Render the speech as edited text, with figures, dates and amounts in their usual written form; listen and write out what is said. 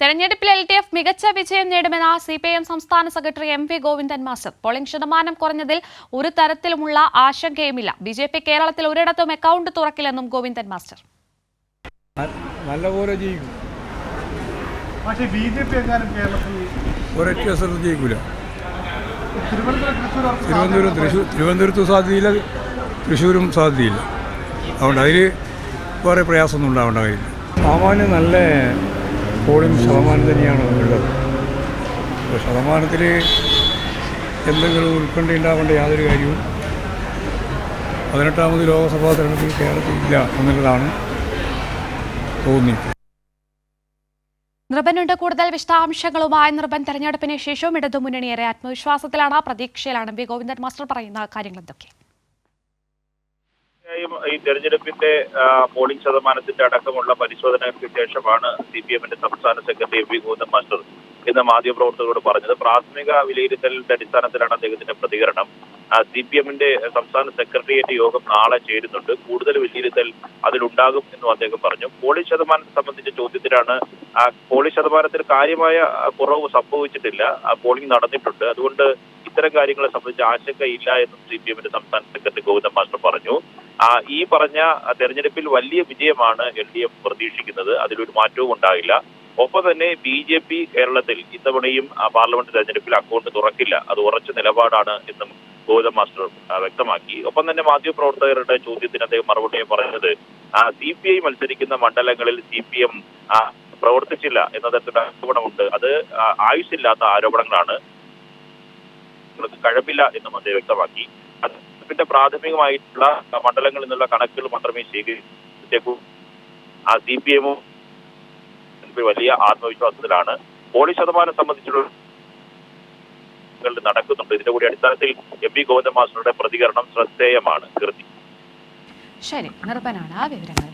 തെരഞ്ഞെടുപ്പിൽ LDF മികച്ച വിജയം നേടുമെന്ന് CPIM സംസ്ഥാന secretary MP Govindan master. Polling ശതമാനം കുറഞ്ഞതിൽ ഒരു തരത്തിലുമുള്ള ആശങ്കയുമില്ല. BJP കേരളത്തിൽ ഒരിടത്തും അക്കൗണ്ട് തുറക്കില്ലെന്നും ഗോവിന്ദൻ മാസ്റ്റർ. നല്ലപോലെ ജയിക്കും. പക്ഷേ BJP എങ്ങാനും കേരളത്തിൽ ഒരൊറ്റ സ്ഥലത്ത് ജയിക്കില്ല. തിരുവനന്തപുരത്ത് സാധ്യതയില്ല, തൃശ്ശൂരും സാധ്യതയില്ല. അതുകൊണ്ട് അതിൽ വേറെ പ്രയാസമൊന്നും ഉണ്ടാവേണ്ട കാര്യമില്ല. സാമാന്യം നല്ല പോളിംഗ് ശതമാനം തന്നെയാണ് ഉള്ളത്. ശതമാനത്തിൽ എന്തെങ്കിലും ഉത്കണ്ഠ ഉണ്ടാവേണ്ട യാതൊരു കാര്യവും 18ാമത് ലോക്സഭാ തെരഞ്ഞെടുപ്പിൽ കേരളത്തിൽ ഇല്ല എന്നുള്ളതാണ് തോന്നിയത്. നിർബനുണ്ട് കൂടുതൽ വിശദാംശങ്ങളുമായി. നിർബൻ തെരഞ്ഞെടുപ്പിന് ശേഷവും ഇടതുമുന്നണിയേറെ ആത്മവിശ്വാസത്തിലാണ്, പ്രതീക്ഷയിലാണ്. MP ഗോവിന്ദൻ മാസ്റ്റർ പറയുന്ന കാര്യങ്ങൾ എന്തൊക്കെ? ഈ തെരഞ്ഞെടുപ്പിന്റെ പോളിംഗ് ശതമാനത്തിന്റെ അടക്കമുള്ള പരിശോധനകൾക്ക് ശേഷമാണ് CPM-ന്റെ സംസ്ഥാന സെക്രട്ടറി MP ഗോവിന്ദൻ മാസ്റ്റർ ഇന്ന് മാധ്യമപ്രവർത്തകരോട് പറഞ്ഞത്. പ്രാഥമിക വിലയിരുത്തലിന്റെ അടിസ്ഥാനത്തിലാണ് അദ്ദേഹത്തിന്റെ പ്രതികരണം. CPM-ന്റെ സംസ്ഥാന സെക്രട്ടേറിയറ്റ് യോഗം നാളെ ചേരുന്നുണ്ട്. കൂടുതൽ വിലയിരുത്തൽ അതിലുണ്ടാകും എന്നും അദ്ദേഹം പറഞ്ഞു. പോളിംഗ് ശതമാനത്തെ സംബന്ധിച്ച ചോദ്യത്തിലാണ് പോളിംഗ് ശതമാനത്തിൽ കാര്യമായ കുറവ് സംഭവിച്ചിട്ടില്ല, പോളിംഗ് നടന്നിട്ടുണ്ട്. അതുകൊണ്ട് ഇത്തരം കാര്യങ്ങളെ സംബന്ധിച്ച് ആശങ്കയില്ല എന്നും CPM-ന്റെ സംസ്ഥാന സെക്രട്ടറി ഗോവിന്ദൻ മാസ്റ്റർ പറഞ്ഞു. ഈ പറഞ്ഞ തെരഞ്ഞെടുപ്പിൽ വലിയ വിജയമാണ് LDF പ്രതീക്ഷിക്കുന്നത്, അതിലൊരു മാറ്റവും ഉണ്ടാകില്ല. ഒപ്പം തന്നെ BJP കേരളത്തിൽ ഇത്തവണയും പാർലമെന്റ് തെരഞ്ഞെടുപ്പിൽ അക്കൗണ്ട് തുറക്കില്ല, അത് ഉറച്ച നിലപാടാണ് എന്നും ഗോവിന്ദൻ മാസ്റ്റർ വ്യക്തമാക്കി. ഒപ്പം തന്നെ മാധ്യമപ്രവർത്തകരുടെ ചോദ്യത്തിന് അദ്ദേഹം മറുപടി പറഞ്ഞത് CPI മത്സരിക്കുന്ന മണ്ഡലങ്ങളിൽ CPM പ്രവർത്തിച്ചില്ല എന്ന തരത്തിലുള്ള ആരോപണമുണ്ട്. അത് ആയുസില്ലാത്ത ആരോപണങ്ങളാണ്, കഴമ്പില്ല എന്നും അദ്ദേഹം വ്യക്തമാക്കി. അതിന്റെ പ്രാഥമികമായിട്ടുള്ള മണ്ഡലങ്ങളിൽ നിന്നുള്ള കണക്കുകൾ മാത്രമേ ശേഖരിച്ചേക്കൂ. CPM-ഉം വലിയ ആത്മവിശ്വാസത്തിലാണ്. പോളിംഗ് ശതമാനം സംബന്ധിച്ചുള്ള നടക്കുന്നുണ്ട്. ഇതിന്റെ കൂടി അടിസ്ഥാനത്തിൽ MP ഗോവിന്ദൻ മാസ്റ്ററുടെ പ്രതികരണം ശ്രദ്ധേയമാണ്. ശരി, നിർബനാണ് വിവരങ്ങൾ.